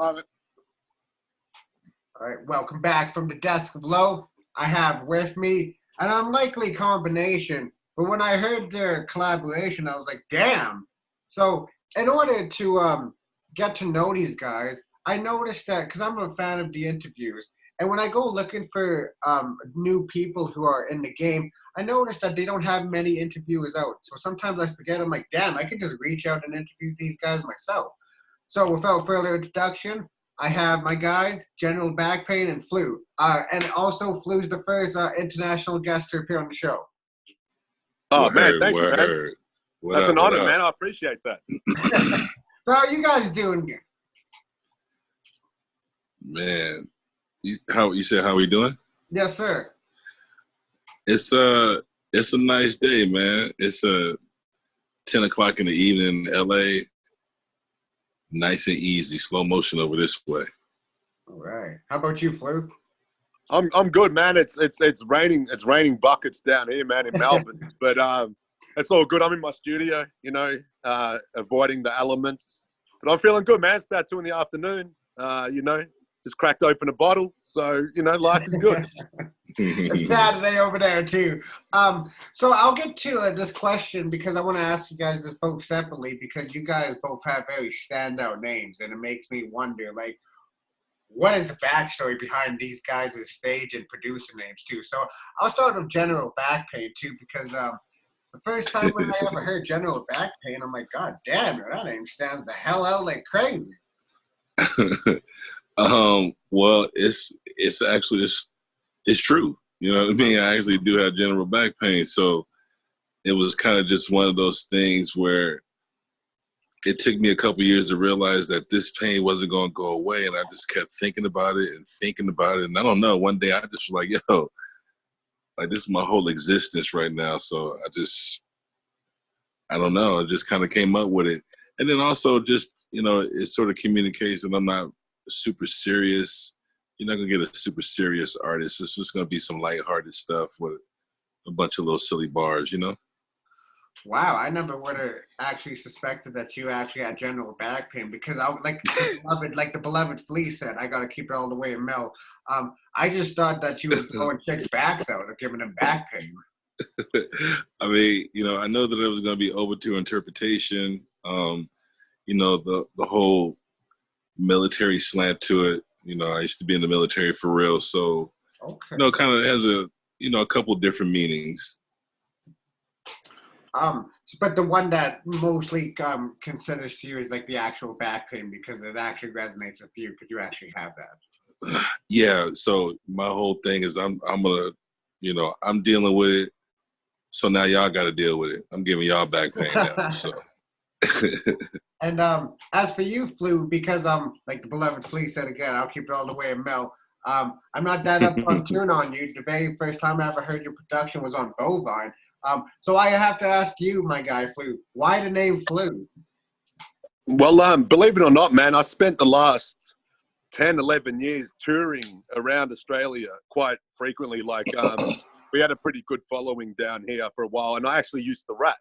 Love it. All right, welcome back from the desk of Low. I have with me an unlikely combination, but when I heard their collaboration, I was like, damn. So in order to get to know these guys, I noticed that because I'm a fan of the interviews, and when I go looking for new people who are in the game, I noticed that they don't have many interviewers out. So sometimes I forget. I'm like, damn, I could just reach out and interview these guys myself. So without further introduction, I have my guys, GeneralBackPain and Flu. And also, Flu's the first international guest to appear on the show. Oh, man, thank you, man. Heard. That's an honor, man. I appreciate that. So how you guys doing here? Man, you said how we doing? Yes, sir. It's a nice day, man. It's 10 o'clock in the evening in LA. Nice and easy, slow motion over this way. All right. How about you, Flu? I'm good, man. It's raining. It's raining buckets down here, man, in Melbourne. But it's all good. I'm in my studio, avoiding the elements. But I'm feeling good, man. It's about 2 in the afternoon. Just cracked open a bottle, so life is good. It's Saturday over there too. So I'll get to this question because I want to ask you guys this both separately because you guys both have very standout names, and it makes me wonder, like, what is the backstory behind these guys' stage and producer names too? So I'll start with GeneralBackPain too because the first time when I ever heard GeneralBackPain, I'm like, God damn, that name stands the hell out like crazy. Well, it's actually it's true. You know what I mean? I actually do have general back pain, so it was kind of just one of those things where it took me a couple years to realize that this pain wasn't going to go away, and I just kept thinking about it, and I don't know. One day I just was like, yo, like this is my whole existence right now. So I don't know. I just kind of came up with it, and then also just it sort of communicates that I'm not super serious. You're not gonna get a super serious artist. It's just gonna be some lighthearted stuff with a bunch of little silly bars, Wow, I never would have actually suspected that you actually had general back pain because I like the beloved Flea said, I gotta keep it all the way in Mel. I just thought that you were blowing chicks' backs out or giving them back pain. I mean, I know that it was gonna be over to interpretation. The whole military slant to it. I used to be in the military for real, so okay. Kind of has a couple different meanings. But the one that mostly considers to you is like the actual back pain because it actually resonates with you because you actually have that. Yeah. So my whole thing is I'm gonna, I'm dealing with it. So now y'all got to deal with it. I'm giving y'all back pain now. So. And as for you, Flu, because like the beloved Flea said again, I'll keep it all the way in Mel. I'm not that up on tune on you. The very first time I ever heard your production was on Bovine. So I have to ask you, my guy, Flu, why the name Flu? Well, believe it or not, man, I spent the last 10, 11 years touring around Australia quite frequently. Like, we had a pretty good following down here for a while, and I actually used to rap.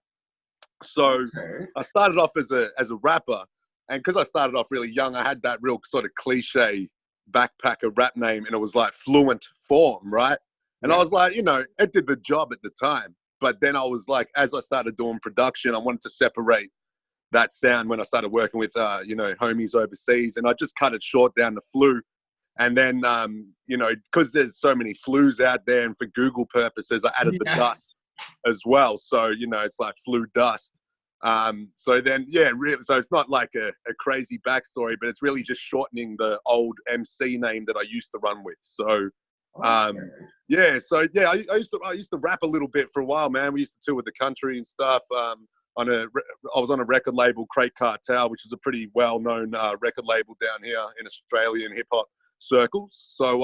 So okay. I started off as a rapper, and because I started off really young, I had that real sort of cliche backpacker rap name, and it was like fluent form, right? And I was like, it did the job at the time. But then I was like, as I started doing production, I wanted to separate that sound when I started working with, homies overseas. And I just cut it short down to Flu. And then, because there's so many Flus out there and for Google purposes, I added the dust as well. So, it's like FluDust. So then, really, so it's not like a crazy backstory, but it's really just shortening the old MC name that I used to run with. So, I used to rap a little bit for a while, man. We used to tour with the country and stuff. I was on a record label, Crate Cartel, which is a pretty well-known record label down here in Australian hip hop circles. So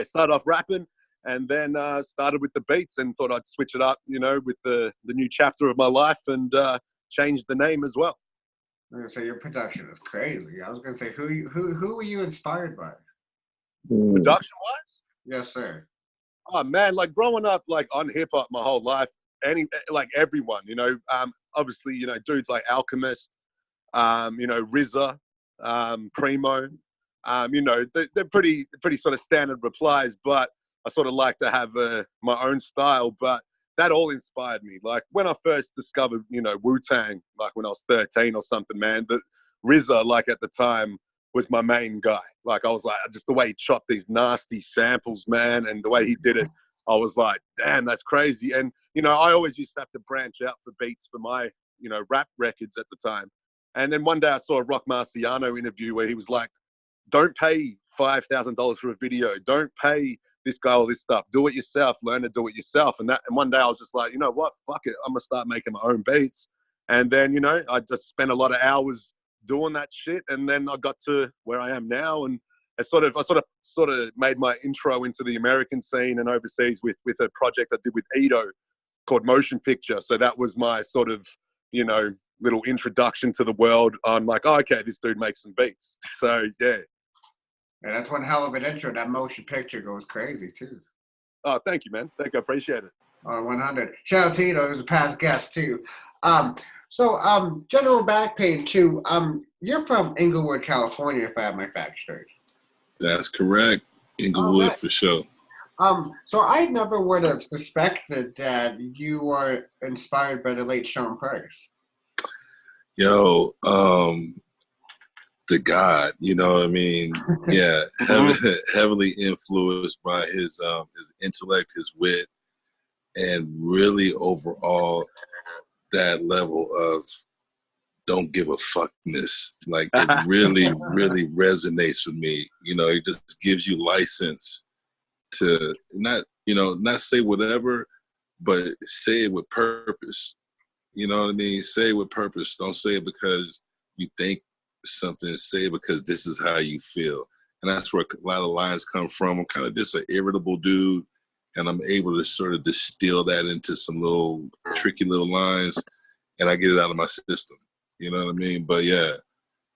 started off rapping, and then started with the beats, and thought I'd switch it up, with the new chapter of my life, and change the name as well. I'm gonna say your production is crazy. I was gonna say who were you inspired by? Production-wise? Yes, sir. Oh man, like growing up like on hip hop my whole life, everyone, obviously, dudes like Alchemist, RZA, Primo. You know, they're pretty sort of standard replies, but I sort of like to have my own style. But that all inspired me. Like when I first discovered, you know, Wu-Tang, like when I was 13 or something, man, the RZA, like at the time, was my main guy. Like I was like, just the way he chopped these nasty samples, man, and the way he did it, I was like, damn, that's crazy. And, you know, I always used to have to branch out for beats for my, you know, rap records at the time. And then one day I saw a Rock Marciano interview where he was like, don't pay $5,000 for a video. Don't pay this guy all this stuff. Do it yourself. Learn to do it yourself. And one day I was just like, you know what? Fuck it. I'm going to start making my own beats. And then, you know, I just spent a lot of hours doing that shit. And then I got to where I am now. And I sort of made my intro into the American scene and overseas with a project I did with Ito called Motion Picture. So that was my sort of, you know, little introduction to the world. I'm like, oh, okay, this dude makes some beats. So, yeah. And that's one hell of an intro. That Motion Picture goes crazy, too. Oh, thank you, man. Thank you. I appreciate it. On 100. Shout out to Ito, who's a past guest, too. General Backpain, too. You're from Inglewood, California, if I have my facts straight. That's correct. Inglewood, for sure. So I never would have suspected that you were inspired by the late Sean Price. Yo, the God, you know what I mean? Yeah, heavily influenced by his intellect, his wit, and really overall that level of don't give a fuckness. Like it really, really resonates with me. You know, it just gives you license to not say whatever, but say it with purpose. You know what I mean? Say it with purpose. Don't say it because you think something. Say it because this is how you feel. And that's where a lot of lines come from. I'm kind of just an irritable dude, and I'm able to sort of distill that into some little tricky little lines, and I get it out of my system. You know what I mean? But yeah,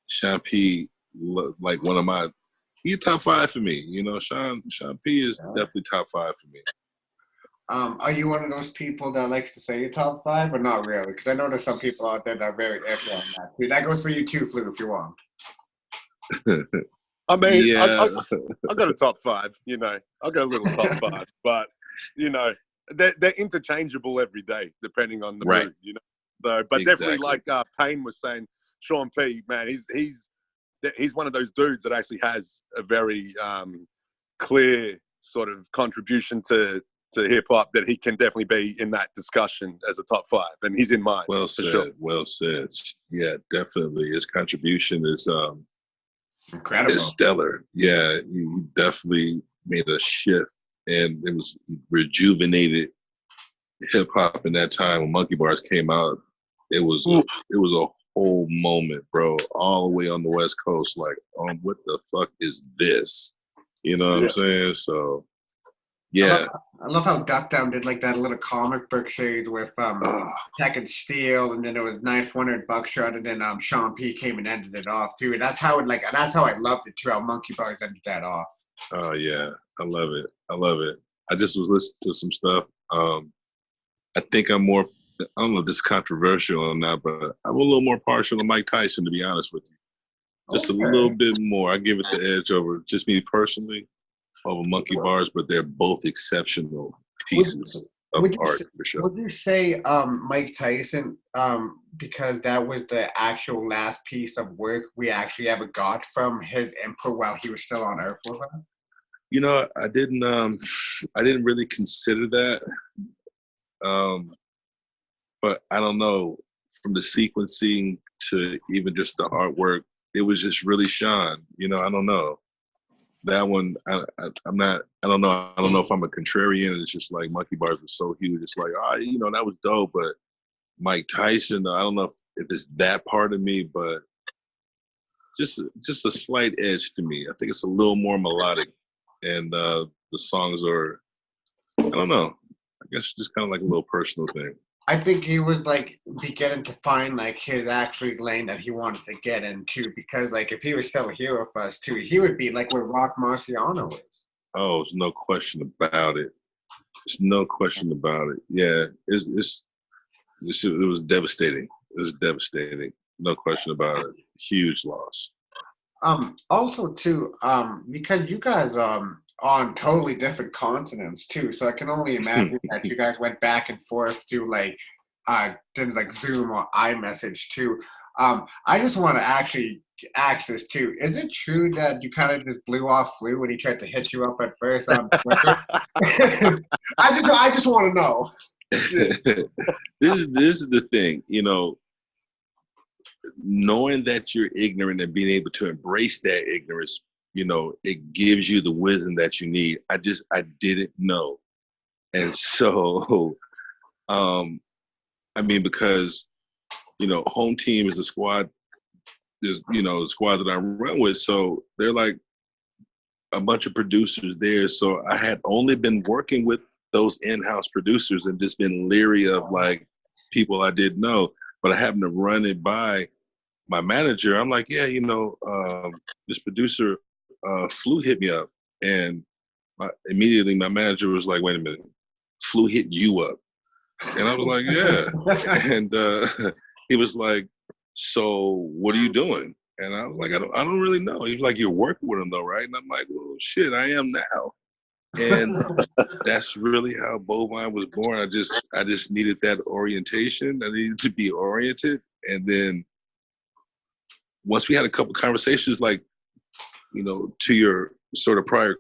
Sean P, like one of my, he's top 5 for me. You know, Sean P is definitely top 5 for me. Are you one of those people that likes to say your top 5 or not really? Because I know there's some people out there that are very iffy on that. That goes for you too, Flu, if you want. I mean, yeah. I got a top 5, you know. I got a little top 5, but, you know, they're interchangeable every day, depending on the mood, you know. So, but exactly. Definitely, like Payne was saying, Sean P, man, he's one of those dudes that actually has a very clear sort of contribution to hip hop that he can definitely be in that discussion as a top 5, and he's in mine. Well said. Sure. Well said. Yeah, definitely. His contribution is incredible. It's stellar. Yeah, he definitely made a shift, and it was rejuvenated hip hop in that time when Monkey Bars came out. It was a whole moment, bro, all the way on the West Coast. Like, what the fuck is this? You know what I'm saying? So, yeah. I love how Duckdown did like that little comic book series with Tech and Steel, and then it was Knife Wonder and Buckshot, and then Sean P came and ended it off too. And that's how I loved it too. How Monkey Bars ended that off. Oh yeah, I love it. I just was listening to some stuff. I think I'm more. I don't know if this is controversial or not, but I'm a little more partial to Mike Tyson, to be honest with you. Just a little bit more. I give it the edge over just me personally over Monkey Bars, but they're both exceptional pieces of art for sure. Would you say Mike Tyson, because that was the actual last piece of work we actually ever got from his input while he was still on Earth with us? You know, I didn't really consider that. But I don't know, from the sequencing to even just the artwork, it was just really Sean. You know, I don't know. That one, I don't know. I don't know if I'm a contrarian. It's just like Monkey Bars was so huge. It's like, you know, that was dope. But Mike Tyson, I don't know if it's that part of me, but just a slight edge to me. I think it's a little more melodic, and the songs are, I don't know. I guess just kind of like a little personal thing. I think he was like beginning to find like his actual lane that he wanted to get into, because like if he was still here with us too, he would be like where Rock Marciano is. Oh, there's no question about it. There's no question about it. Yeah, it was devastating. It was devastating. No question about it. Huge loss. Also too, because you guys on totally different continents too, so I can only imagine that you guys went back and forth to like things like Zoom or iMessage too. I just want to actually ask this too. Is it true that you kind of just blew off Flu when he tried to hit you up at first on Twitter? I just want to know. This is the thing, you know, knowing that you're ignorant and being able to embrace that ignorance, you know, it gives you the wisdom that you need. I didn't know. And so, I mean, because, you know, home team is the squad, is, you know, the squad that I run with. So they're like a bunch of producers there. So I had only been working with those in-house producers and just been leery of like people I didn't know. But I happened to run it by my manager. I'm like, yeah, you know, this producer, Flu hit me up. And immediately my manager was like, wait a minute, Flu hit you up. And I was like, yeah. And he was like, so what are you doing? And I was like, I don't really know. He was like, you're working with him though, right? And I'm like, well, shit, I am now. And that's really how Bovine was born. I just needed that orientation. I needed to be oriented. And then once we had a couple conversations, like, you know, to your sort of prior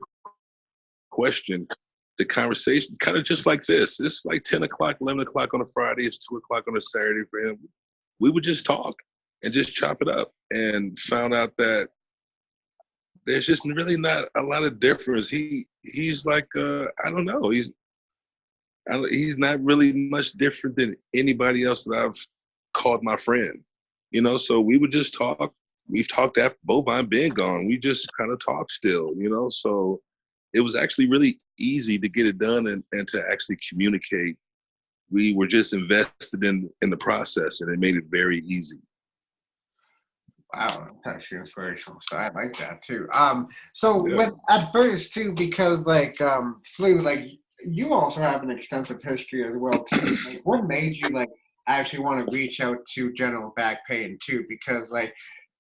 question, the conversation kind of just like this. It's like 10 o'clock, 11 o'clock on a Friday. It's 2 o'clock on a Saturday for him. We would just talk and just chop it up, and found out that there's just really not a lot of difference. He's like, I don't know. He's not really much different than anybody else that I've called my friend. You know, so we would just talk. We've talked after Bovine been gone. We just kind of talk still, you know. So it was actually really easy to get it done and to actually communicate. We were just invested in the process, and it made it very easy. Wow, that's actually inspirational. So I like that too. So Yeah. when at first too, because like Flu, like you also have an extensive history as well too. Like, what made you like actually want to reach out to GeneralBackPain too? Because like,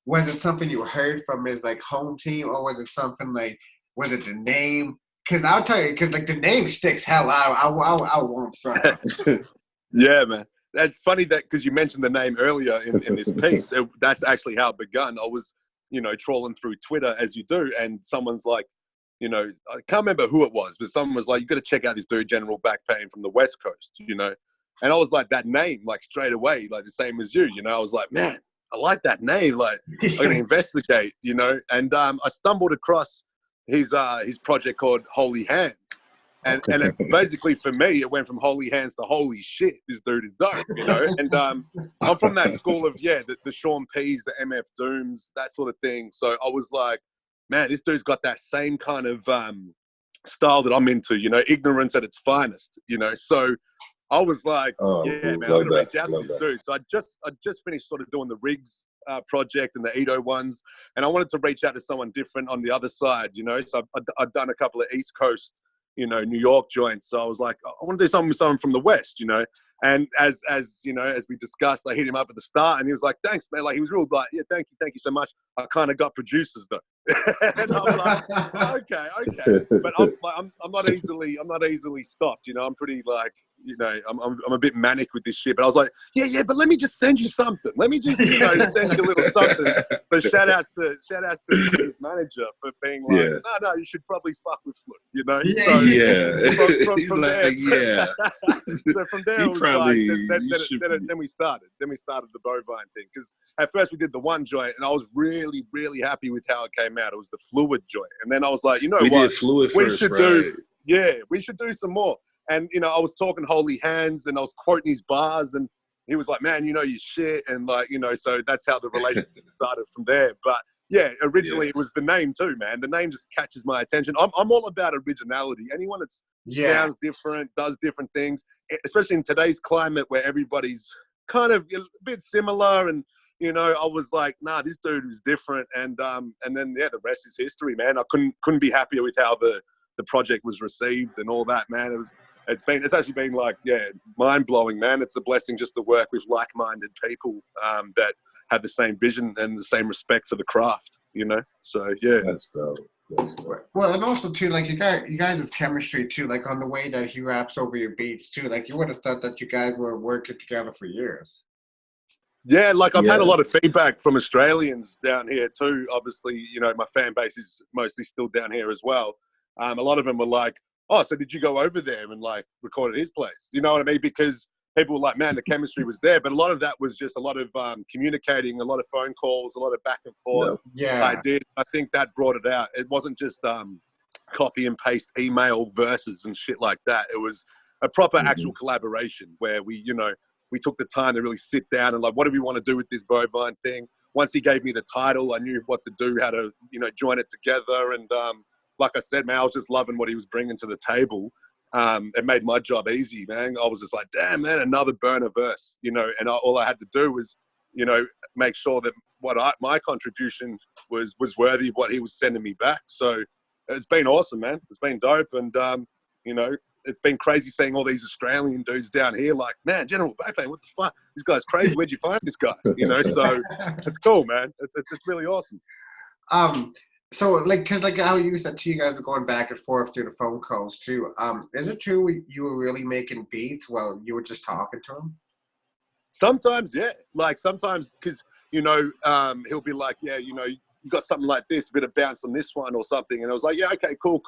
was it something you heard from his like home team, or was it something like, was it the name? Because I'll tell you, because like the name sticks hell out. I won't front. Yeah, man. That's funny that because you mentioned the name earlier in this piece. That's actually how it begun. I was, you know, trawling through Twitter as you do, and someone's like, you know, I can't remember who it was, but someone was like, you got to check out this dude, GeneralBackPain from the West Coast, you know. And I was like, that name, like straight away, like the same as you, you know. I was like, man, I like that name. Like, I'm gonna investigate, you know. And I stumbled across his project called Holy Hands. And it basically, for me, it went from holy hands to holy shit, this dude is dope, you know? And I'm from that school of, yeah, the Sean P's, the MF Dooms, that sort of thing. So I was like, man, this dude's got that same kind of style that I'm into, you know, ignorance at its finest, you know? So I was like, yeah, man, I'm going to reach out to this dude. So I just finished sort of doing the Rigz project and the Edo ones, and I wanted to reach out to someone different on the other side, you know? So I've done a couple of East Coast, you know, New York joints. So I was like, I want to do something with someone from the West, you know. And as you know, as we discussed, I hit him up at the start, and he was like, "Thanks, man." Like he was real like, "Yeah, thank you so much." I kind of got producers though, and I'm like, okay. But I'm not easily stopped, you know. I'm pretty like, you know, I'm a bit manic with this shit. But I was like, yeah, but let me just send you something. Let me just, you know, send you a little something. But shout outs to his manager for being like, no, you should probably fuck with Flu, you know. From there, yeah. So from there, it was like, then we started the Bovine thing, because at first we did the one joint, and I was really, really happy with how it came out. It was the fluid joint, and then I was like, you know, we did fluid first, right? We should do some more. And you know, I was talking holy hands, and I was quoting these bars, and he was like, man, you know your shit, and like, you know, so that's how the relationship started from there. But yeah, originally it was the name too, man. The name just catches my attention. I'm all about originality. Anyone that sounds different, does different things, especially in today's climate where everybody's kind of a bit similar. And you know, I was like, nah, this dude is different. And then yeah, the rest is history, man. I couldn't be happier with how the project was received and all that, man. It's actually been like, yeah, mind blowing, man. It's a blessing just to work with like-minded people that have the same vision and the same respect for the craft. you know. So yeah, That's dope. That's dope. Well, and also too, like you guys' chemistry too, like on the way that he raps over your beats too. Like you would have thought that you guys were working together for years. yeah. Like I've had a Yeah. lot of feedback from Australians down here too. Obviously, you know, my fan base is mostly still down here as well. A lot of them were like, "Oh, so did you go over there and like record at his place?" You know what I mean? Because people were like, "Man, the chemistry was there," but a lot of that was just a lot of communicating, a lot of phone calls, a lot of back and forth. Yeah. I think that brought it out. It wasn't just copy and paste email verses and shit like that. It was a proper actual collaboration where we, you know, we took the time to really sit down and like, what do we want to do with this Bovine thing? Once he gave me the title, I knew what to do, how to, you know, join it together. And like I said, man, I was just loving what he was bringing to the table. It made my job easy, man. I was just like, damn, man, another burner verse, you know, and all I had to do was, you know, make sure that my contribution was worthy of what he was sending me back. So it's been awesome, man. It's been dope. And, you know, it's been crazy seeing all these Australian dudes down here like, man, GeneralBackPain, what the fuck? This guy's crazy. Where'd you find this guy? You know, so it's cool, man. It's really awesome. So like, cause like how you said, you guys are going back and forth through the phone calls too. Is it true you were really making beats while you were just talking to him? Sometimes, yeah. Like sometimes, because, you know, he'll be like, yeah, you know, you got something like this, a bit of bounce on this one or something. And I was like, yeah, okay, cool.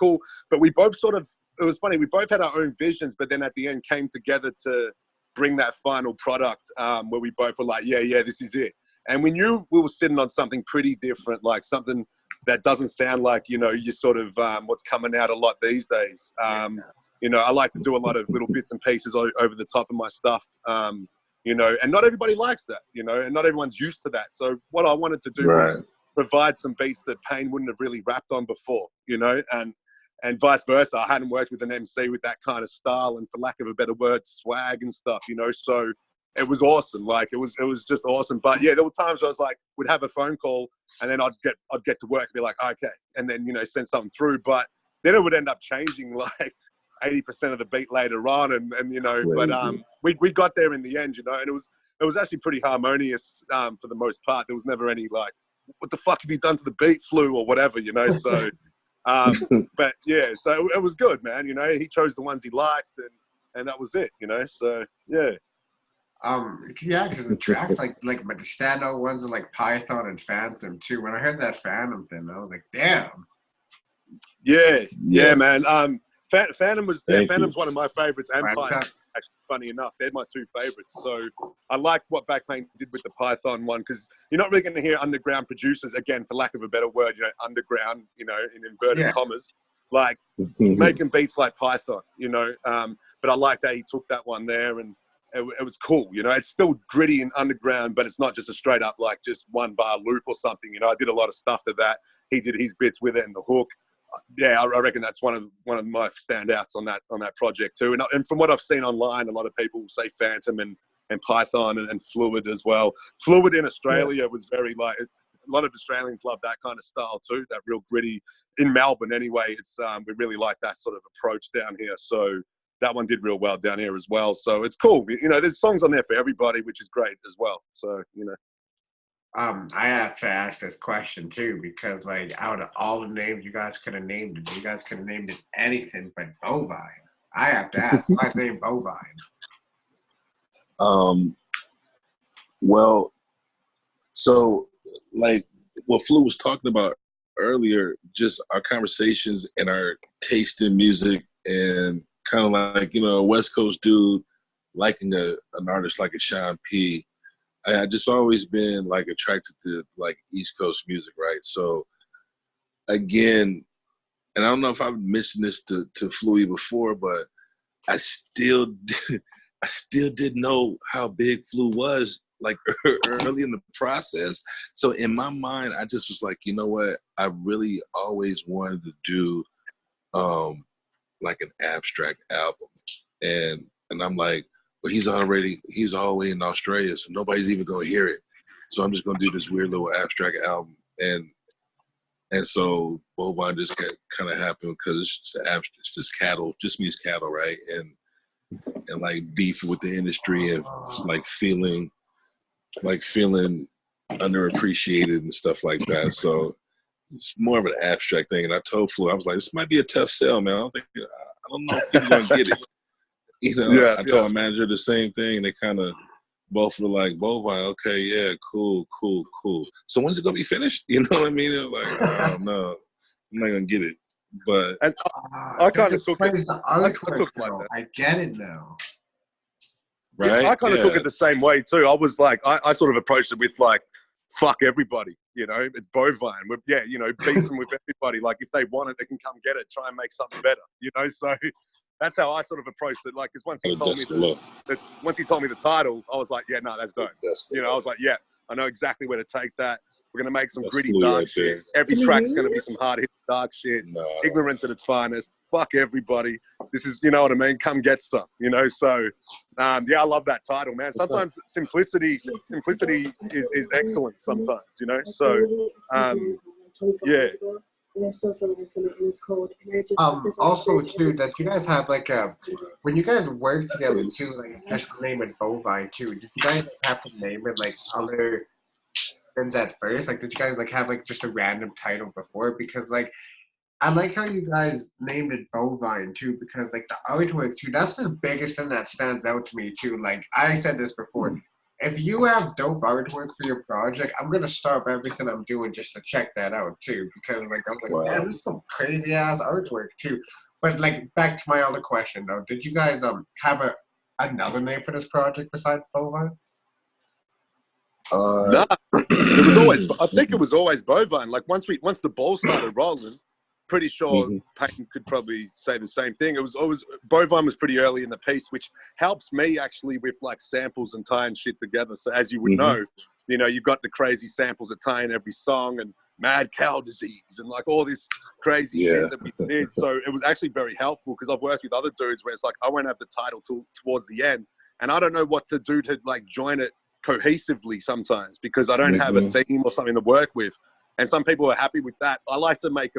But we both sort of, it was funny, we both had our own visions, but then at the end came together to bring that final product where we both were like, yeah, this is it. And we knew we were sitting on something pretty different, like something that doesn't sound like, you know, you sort of what's coming out a lot these days. You know, I like to do a lot of little bits and pieces over the top of my stuff. You know, and not everybody likes that, you know, and not everyone's used to that. So what I wanted to do was provide some beats that Pain wouldn't have really rapped on before, you know, and vice versa. I hadn't worked with an MC with that kind of style and, for lack of a better word, swag and stuff, you know. So it was awesome. Like it was just awesome. But yeah, there were times where I was like, would have a phone call and then I'd get to work and be like, okay, and then, you know, send something through. But then it would end up changing like 80% of the beat later on, and you know, but we got there in the end, you know, and it was actually pretty harmonious for the most part. There was never any like, what the fuck have you done to the beat, Flu, or whatever, you know. So but yeah, so it was good, man. You know, he chose the ones he liked, and that was it, you know. So yeah. Yeah, because the tracks like the standout ones are like Python and Phantom too. When I heard that Phantom thing, I was like, damn. Yeah, man. Phantom's one of my favorites, and Python. Actually, funny enough, they're my two favorites. So I like what BackPain did with the Python one, because you're not really going to hear underground producers, again, for lack of a better word, you know, underground, you know, in inverted commas, like making beats like Python, you know. But I like that he took that one there, and it was cool, you know. It's still gritty and underground, but it's not just a straight up like just one bar loop or something, you know. I did a lot of stuff to that. He did his bits with it and the hook. Yeah, I reckon that's one of my standouts on that project too. And from what I've seen online, a lot of people say Phantom and Python and Fluid as well. Fluid in Australia was very like, a lot of Australians love that kind of style too, that real gritty. In Melbourne anyway, it's we really like that sort of approach down here. So that one did real well down here as well. So it's cool. You know, there's songs on there for everybody, which is great as well. So, you know. I have to ask this question too, because like out of all the names you guys could have named it, you guys could have named it anything but Bovine. I have to ask, why name Bovine? Well, so like what Flu was talking about earlier, just our conversations and our taste in music, and kind of like, you know, a West Coast dude liking an artist like a Sean P. I just always been like attracted to like East Coast music, right? So again, and I don't know if I've mentioned this to Fluey before, but I still didn't know how big Flu was like early in the process. So in my mind, I just was like, you know what? I really always wanted to do like an abstract album, and I'm like, but he's all the way in Australia, so nobody's even gonna hear it. So I'm just gonna do this weird little abstract album, and so Bovine just kind of happened because it's just cattle, just means cattle, right? And like beef with the industry and like feeling underappreciated and stuff like that. So it's more of an abstract thing. And I told Flu, I was like, this might be a tough sell, man. I don't know if people are gonna get it. You know, I told my manager the same thing. They kind of both were like, Bovine, okay, yeah, cool. So when's it gonna be finished? You know what I mean? It was like, oh no, I'm not gonna get it. But and I kind of took it. I took like that. I get it now. Right? Yeah, I kind of took it the same way too. I was like, I sort of approached it with like, fuck everybody, you know, it's Bovine. You know, beat them with everybody. Like if they want it, they can come get it, try and make something better, you know? So that's how I sort of approached it. Like, because once he told me the title, I was like, yeah, no, that's dope. You know, I was like, yeah, I know exactly where to take that. We're going to make some gritty dark shit. Every track's going to be some hard hit dark shit. Ignorance at its finest. Fuck everybody. This is, you know what I mean? Come get some, you know? So, yeah, I love that title, man. Sometimes simplicity is excellence sometimes, you know? So, yeah. Also too, that you guys have like when you guys work together too, like just name it Bovine too. Did you guys have to name it like other than that first? Like, did you guys like have like just a random title before? Because like, I like how you guys named it Bovine too, because like the artwork too, that's the biggest thing that stands out to me too. Like I said this before, if you have dope artwork for your project, I'm gonna stop everything I'm doing just to check that out too, because like I'm like, man, this is some crazy ass artwork too. But like back to my other question though, did you guys have another name for this project besides Bovine? No, it was always. I think it was always Bovine. Like once the ball started rolling, pretty sure Payne could probably say the same thing. It was always Bovine was pretty early in the piece, which helps me actually with like samples and tying shit together. So as you would know, you know, you've got the crazy samples that tie in every song and mad cow disease and like all this crazy shit that we did. So it was actually very helpful because I've worked with other dudes where it's like I won't have the title till towards the end, and I don't know what to do to like join it cohesively sometimes because I don't have a theme or something to work with. And some people are happy with that. I like to make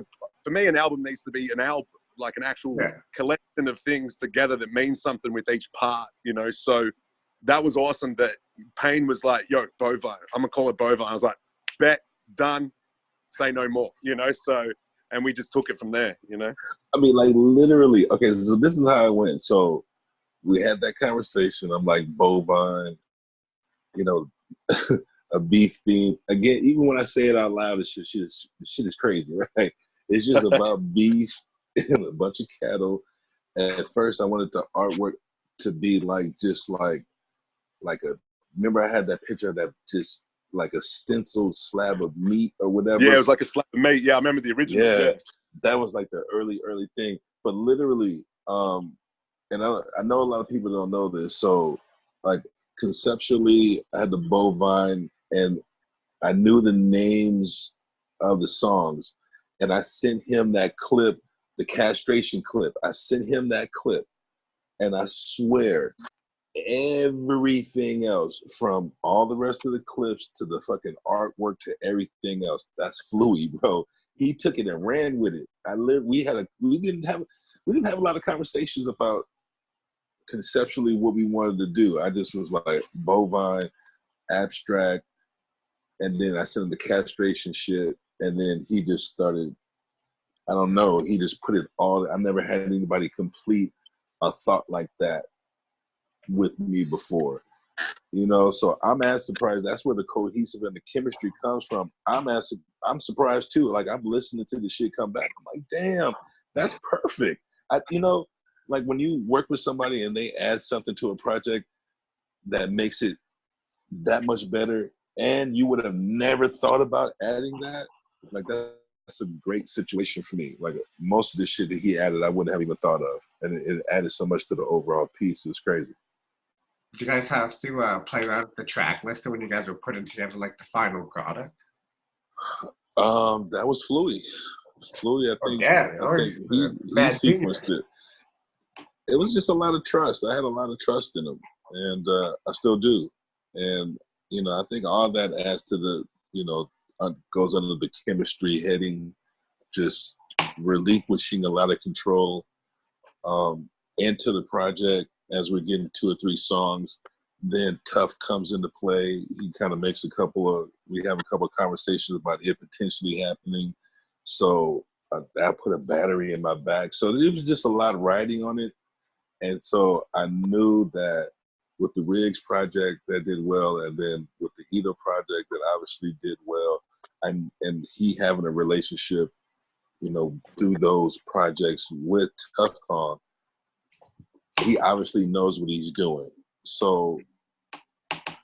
for me, an album needs to be an album, like an actual collection of things together that means something with each part, you know? So that was awesome that Payne was like, yo, Bovine, I'm gonna call it Bovine. I was like, bet, done, say no more, you know? So, and we just took it from there, you know? I mean, like literally, okay, so this is how it went. So we had that conversation. I'm like, Bovine, you know, a beef theme. Again, even when I say it out loud, the shit is crazy, right? It's just about beef and a bunch of cattle. And at first, I wanted the artwork to be like just like remember I had that picture of that just like a stenciled slab of meat or whatever. Yeah, it was like a slab of meat. Yeah, I remember the original. Yeah, that was like the early thing. But literally, and I know a lot of people don't know this, so like conceptually, I had the Bovine and I knew the names of the songs, and I sent him that clip, the castration clip. I sent him that clip, and I swear, everything else, from all the rest of the clips to the fucking artwork to everything else, that's Fluey, bro. He took it and ran with it. We didn't have a lot of conversations about conceptually what we wanted to do. I just was like Bovine, abstract, and then I sent him the castration shit, and then he just started, I don't know, he just put it all. I never had anybody complete a thought like that with me before, you know? So I'm as surprised. That's where the cohesive and the chemistry comes from. I'm surprised too. Like I'm listening to the shit come back. I'm like, damn, that's perfect. You know, like when you work with somebody and they add something to a project that makes it that much better, and you would have never thought about adding that, like that's a great situation for me. Like most of the shit that he added, I wouldn't have even thought of, and it added so much to the overall piece. It was crazy. Did you guys have to play around with the track list when you guys were putting together like the final product? That was Fluey. Fluey, I think he sequenced it. It was just a lot of trust. I had a lot of trust in him, and I still do. And you know, I think all that adds to the, you know, goes under the chemistry heading, just relinquishing a lot of control into the project as we're getting 2 or 3 songs. Then Tough comes into play. He kind of makes we have a couple of conversations about it potentially happening. So I put a battery in my back. So it was just a lot riding on it. And so I knew that with the Rigz project that did well, and then with the Ito project that obviously did well, and he having a relationship, you know, through those projects with Tough Kong, he obviously knows what he's doing. So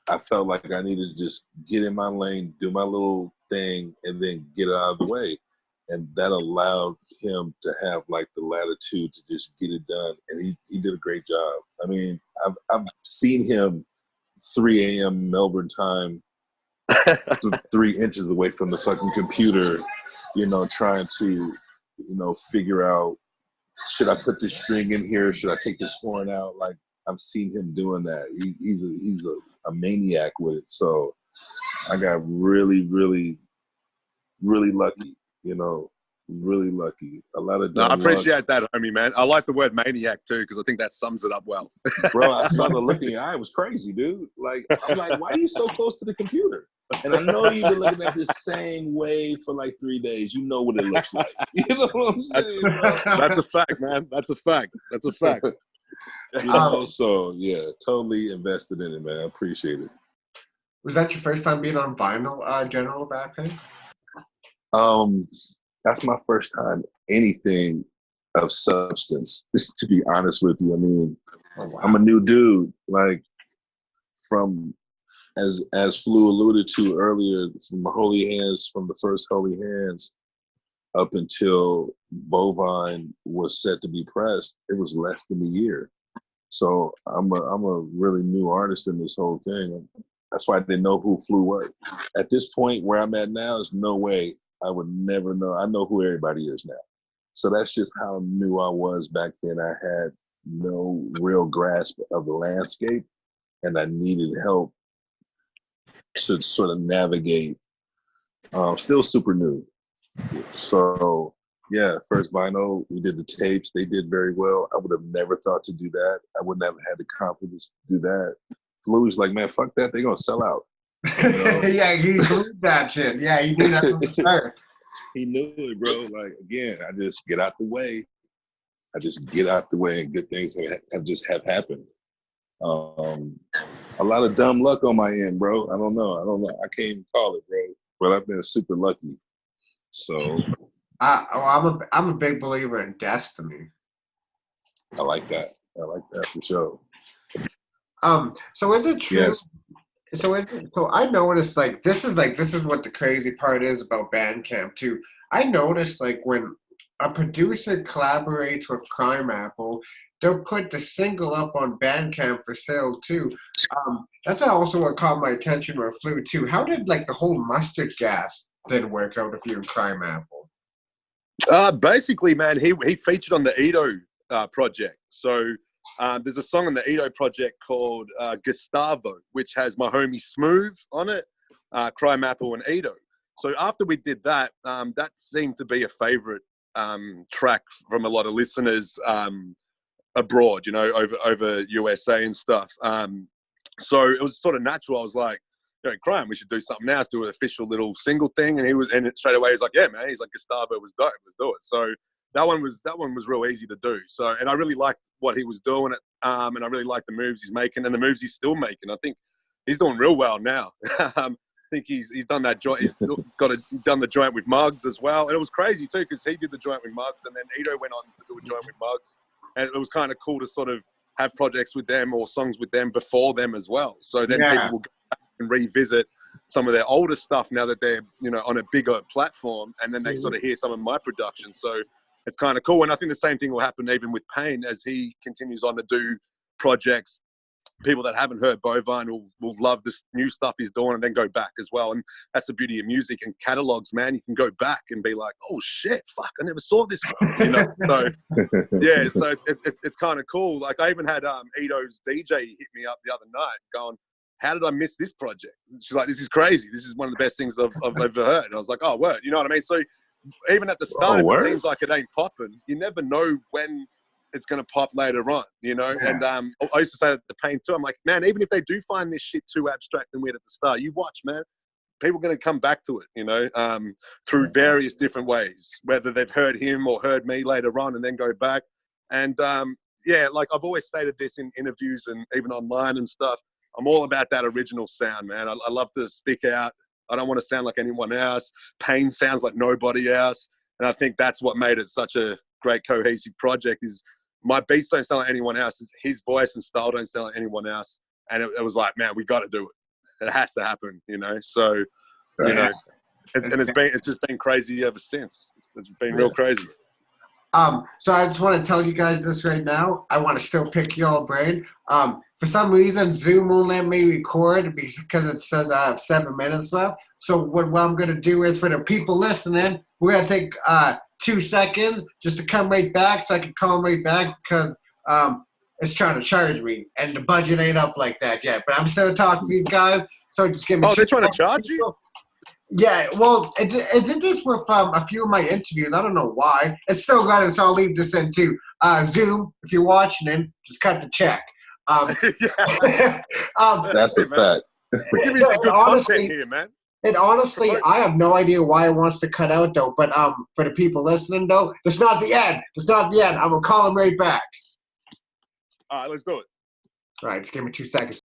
I felt like I needed to just get in my lane, do my little thing, and then get it out of the way. And that allowed him to have like the latitude to just get it done. And he did a great job. I mean, I've seen him 3 a.m. Melbourne time, 3 inches away from the fucking computer, you know, trying to, you know, figure out, should I put this string in here? Should I take this horn out? Like, I've seen him doing that. He's a maniac with it. So I got really, really, really lucky, you know, really lucky. A lot of No, I dumb appreciate that, homie, man. I like the word maniac too, because I think that sums it up well. Bro, I saw the look in your eye. It was crazy, dude. Like, I'm like, why are you so close to the computer? And I know you've been looking at this same way for like 3 days. You know what it looks like. You know what I'm saying, bro? That's a fact, man. That's a fact. That's a fact. You know, so yeah, totally invested in it, man. I appreciate it. Was that your first time being on vinyl, GeneralBackPain? That's my first time anything of substance, to be honest with you. I mean, Oh, wow. I'm a new dude. Like, from as Flu alluded to earlier, from Holy Hands, from the first Holy Hands up until Bovine was set to be pressed, it was less than a year. So I'm a really new artist in this whole thing. That's why I didn't know who Flu was. At this point where I'm at now, there's no way I would never know. I know who everybody is now. So that's just how new I was back then. I had no real grasp of the landscape, and I needed help to sort of navigate. Still super new. So yeah, first vinyl, we did the tapes. They did very well. I would have never thought to do that. I wouldn't have had the confidence to do that. Flu's like, man, fuck that. They're going to sell out. You know? Yeah, he believed that shit. Yeah, he knew that from the start. He knew it, bro. Like, again, I just get out the way. I just get out the way, and good things have happened. A lot of dumb luck on my end, bro. I don't know. I can't even call it, bro. But I've been super lucky. So I'm a big believer in destiny. I like that. I like that for sure. So is it true? Yes. So I noticed this is what the crazy part is about Bandcamp too. I noticed like when a producer collaborates with Crime Apple, they'll put the single up on Bandcamp for sale too. That's also what caught my attention with Flu too. How did like the whole mustard gas didn't work out with you and Crime Apple? Basically, man, he featured on the Ito project. So there's a song on the Ito project called Gustavo, which has my homie Smooth on it, Crime Apple and Ito. So after we did that, that seemed to be a favorite track from a lot of listeners abroad, you know, over USA and stuff. So it was sort of natural. I was like, you know, Crime, we should do something now. Let's do an official little single thing. And straight away he's like, yeah, man. He's like, Gustavo was dope. Let's do it. So that one was real easy to do. So, and I really liked what he was doing, and I really liked the moves he's making and the moves he's still making. I think he's doing real well now. I think he's done that joint. He's done the joint with Muggs as well, and it was crazy too because he did the joint with Muggs, and then Ito went on to do a joint with Muggs, and it was kind of cool to sort of have projects with them or songs with them before them as well. So then people will go back and revisit some of their older stuff now that they're, you know, on a bigger platform, and then they sort of hear some of my production. So it's kind of cool. And I think the same thing will happen even with Pain as he continues on to do projects. People that haven't heard Bovine will love this new stuff he's doing and then go back as well. And that's the beauty of music and catalogs, man. You can go back and be like, oh shit, fuck, I never saw this one. You know? So yeah, so it's kind of cool. Like I even had Ito's DJ hit me up the other night going, how did I miss this project? She's like, this is crazy. This is one of the best things I've ever heard. And I was like, oh, word. You know what I mean? So even at the start, if it seems like it ain't popping, you never know when it's going to pop later on, you know? Yeah. And I used to say that the Pain too. I'm like, man, even if they do find this shit too abstract and weird at the start, you watch, man. people are going to come back to it, you know, through various different ways, whether they've heard him or heard me later on and then go back. And yeah, like I've always stated this in interviews and even online and stuff. I'm all about that original sound, man. I love to stick out. I don't want to sound like anyone else. Pain sounds like nobody else. And I think that's what made it such a great cohesive project is my beats don't sound like anyone else. His voice and style don't sound like anyone else. And it was like, man, we got to do it. It has to happen, you know? So, you know, it's just been crazy ever since. It's been real crazy. So I just want to tell you guys this right now. I want to still pick your brain. For some reason, Zoom won't let me record because it says I have 7 minutes left. So what I'm going to do is for the people listening, we're going to take 2 seconds just to come right back so I can call them right back because it's trying to charge me. And the budget ain't up like that yet. But I'm still talking to these guys. So just give me they're trying to charge you? Yeah, well, it did this with a few of my interviews. I don't know why. It's still got it, so I'll leave this in too. Zoom, if you're watching it, just cut the check. That's a fact. We're giving you some good content here, man. And honestly, I have no idea why it wants to cut out, though. But for the people listening, though, it's not the end. It's not the end. I'm going to call him right back. All right, let's do it. All right, just give me 2 seconds.